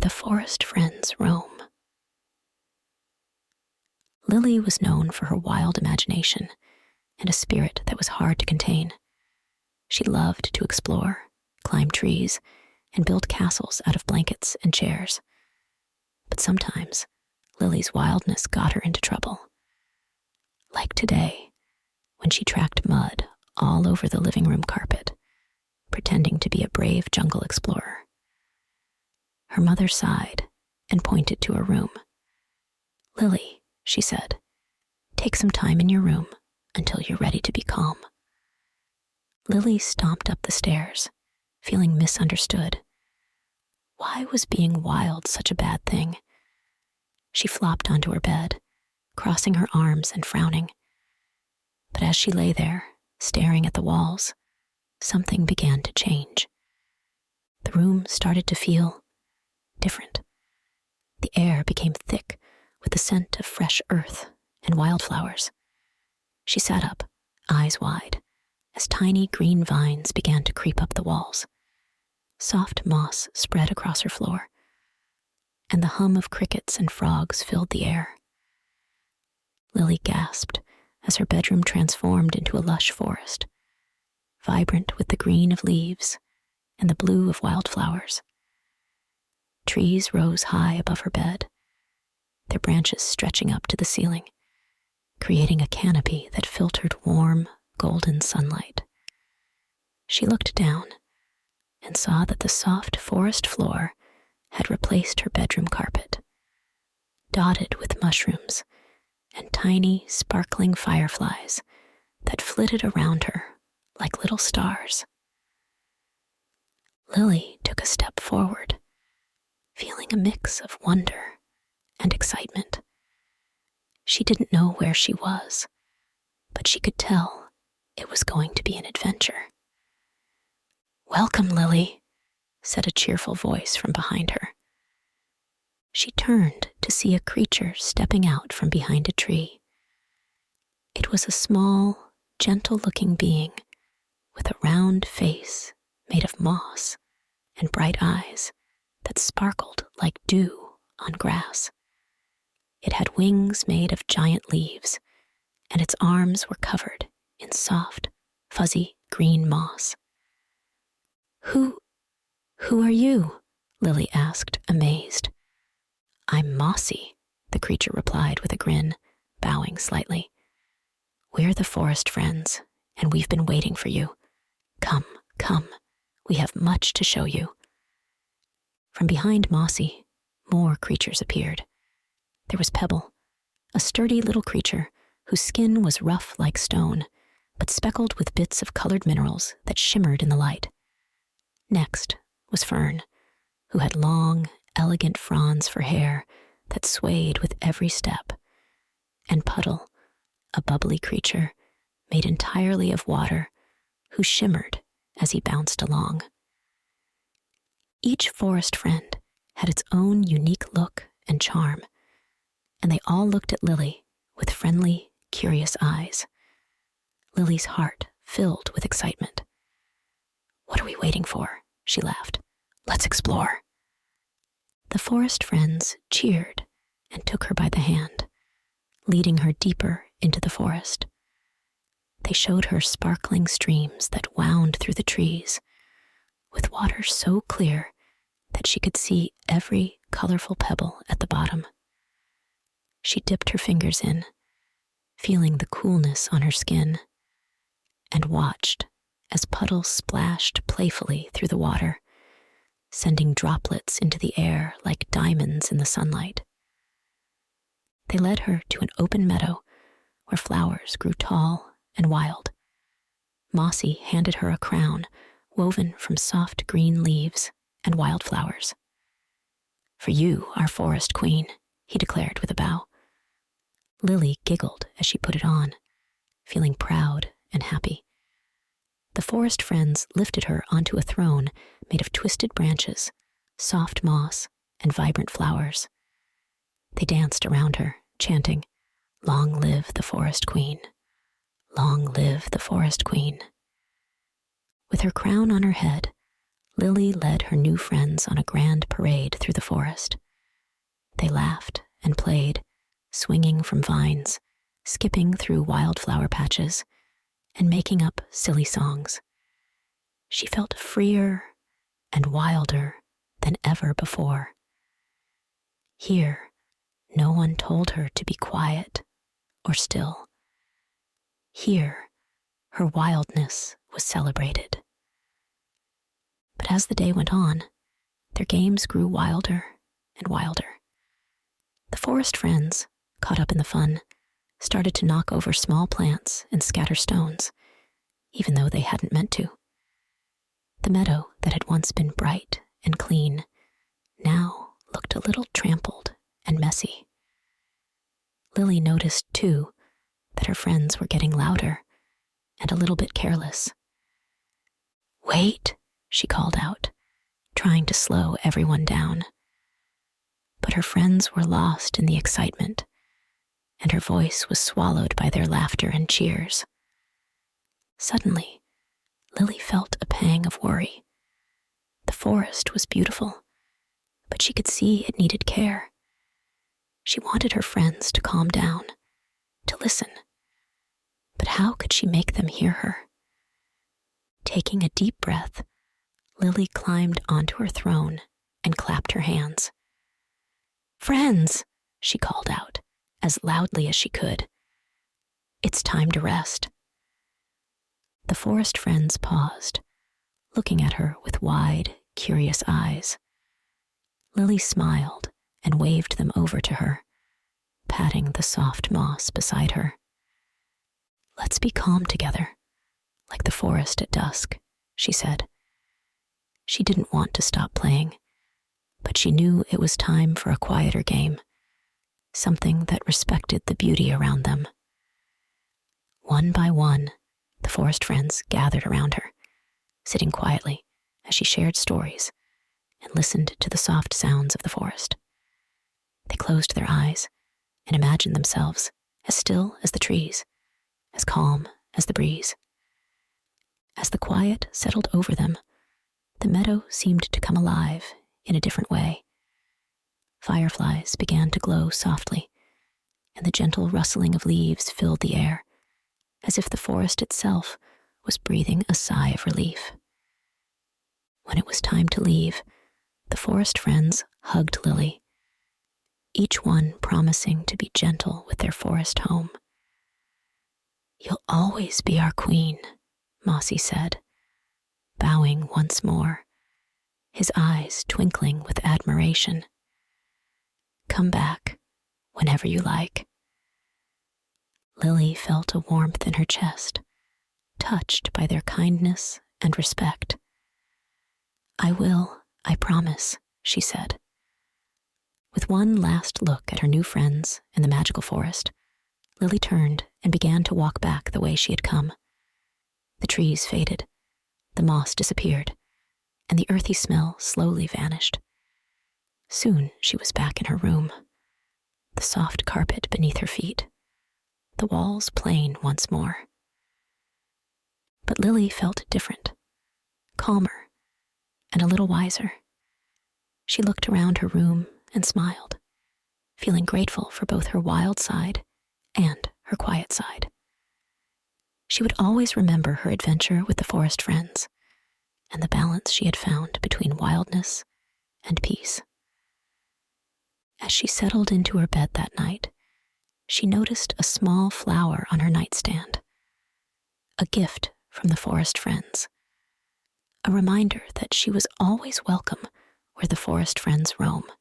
the forest friends roam. Lily was known for her wild imagination and a spirit that was hard to contain. She loved to explore, climb trees, and build castles out of blankets and chairs. But sometimes, Lily's wildness got her into trouble. Like today, when she tracked mud all over the living room carpet, pretending to be a brave jungle explorer. Her mother sighed and pointed to her room. "Lily," she said, "take some time in your room until you're ready to be calm." Lily stomped up the stairs, feeling misunderstood. Why was being wild such a bad thing? She flopped onto her bed, crossing her arms and frowning. But as she lay there, staring at the walls, something began to change. The room started to feel different. The air became thick with the scent of fresh earth and wildflowers. She sat up, eyes wide, as tiny green vines began to creep up the walls. Soft moss spread across her floor, and the hum of crickets and frogs filled the air. Lily gasped as her bedroom transformed into a lush forest, vibrant with the green of leaves and the blue of wildflowers. Trees rose high above her bed, their branches stretching up to the ceiling, creating a canopy that filtered warm, golden sunlight. She looked down and saw that the soft forest floor had replaced her bedroom carpet, dotted with mushrooms and tiny, sparkling fireflies that flitted around her like little stars. Lily took a step forward, feeling a mix of wonder and excitement. She didn't know where she was, but she could tell it was going to be an adventure. "Welcome, Lily," said a cheerful voice from behind her. She turned to see a creature stepping out from behind a tree. It was a small, gentle-looking being with a round face made of moss and bright eyes that sparkled like dew on grass. It had wings made of giant leaves, and its arms were covered in soft, fuzzy green moss. Who are you?" Lily asked, amazed. "I'm Mossy," the creature replied with a grin, bowing slightly. "We're the forest friends, and we've been waiting for you. Come, come, we have much to show you." From behind Mossy, more creatures appeared. There was Pebble, a sturdy little creature whose skin was rough like stone, but speckled with bits of colored minerals that shimmered in the light. Next was Fern, who had long, elegant fronds for hair that swayed with every step, and Puddle, a bubbly creature made entirely of water who shimmered as he bounced along. Each forest friend had its own unique look and charm, and they all looked at Lily with friendly, curious eyes. Lily's heart filled with excitement. "What are we waiting for?" she laughed. "Let's explore." The forest friends cheered and took her by the hand, leading her deeper into the forest. They showed her sparkling streams that wound through the trees, with water so clear that she could see every colorful pebble at the bottom. She dipped her fingers in, feeling the coolness on her skin, and watched as Puddle splashed playfully through the water, sending droplets into the air like diamonds in the sunlight. They led her to an open meadow where flowers grew tall and wild. Mossy handed her a crown woven from soft green leaves and wildflowers. "For you, our forest queen," he declared with a bow. Lily giggled as she put it on, feeling proud and happy. The forest friends lifted her onto a throne made of twisted branches, soft moss, and vibrant flowers. They danced around her, chanting, "Long live the forest queen! Long live the forest queen!" With her crown on her head, Lily led her new friends on a grand parade through the forest. They laughed and played, swinging from vines, skipping through wildflower patches, and making up silly songs. She felt freer and wilder than ever before. Here, no one told her to be quiet or still. Here, her wildness was celebrated. But as the day went on, their games grew wilder and wilder. The forest friends, caught up in the fun, started to knock over small plants and scatter stones, even though they hadn't meant to. The meadow that had once been bright and clean now looked a little trampled and messy. Lily noticed, too, that her friends were getting louder and a little bit careless. "Wait," she called out, trying to slow everyone down. But her friends were lost in the excitement, and her voice was swallowed by their laughter and cheers. Suddenly, Lily felt a pang of worry. The forest was beautiful, but she could see it needed care. She wanted her friends to calm down, to listen. But how could she make them hear her? Taking a deep breath, Lily climbed onto her throne and clapped her hands. "Friends," she called out, as loudly as she could. "It's time to rest." The forest friends paused, looking at her with wide, curious eyes. Lily smiled and waved them over to her, patting the soft moss beside her. "Let's be calm together, like the forest at dusk," she said. She didn't want to stop playing, but she knew it was time for a quieter game, something that respected the beauty around them. One by one, the forest friends gathered around her, sitting quietly as she shared stories and listened to the soft sounds of the forest. They closed their eyes and imagined themselves as still as the trees, as calm as the breeze. As the quiet settled over them, the meadow seemed to come alive in a different way. Fireflies began to glow softly, and the gentle rustling of leaves filled the air, as if the forest itself was breathing a sigh of relief. When it was time to leave, the forest friends hugged Lily, each one promising to be gentle with their forest home. "You'll always be our queen," Mossy said, bowing once more, his eyes twinkling with admiration. "Come back whenever you like." Lily felt a warmth in her chest, touched by their kindness and respect. "I will, I promise," she said. With one last look at her new friends in the magical forest, Lily turned and began to walk back the way she had come. The trees faded, the moss disappeared, and the earthy smell slowly vanished. Soon she was back in her room, the soft carpet beneath her feet, the walls plain once more. But Lily felt different, calmer, and a little wiser. She looked around her room and smiled, feeling grateful for both her wild side and her quiet side. She would always remember her adventure with the forest friends and the balance she had found between wildness and peace. As she settled into her bed that night, she noticed a small flower on her nightstand, a gift from the forest friends, a reminder that she was always welcome where the forest friends roam.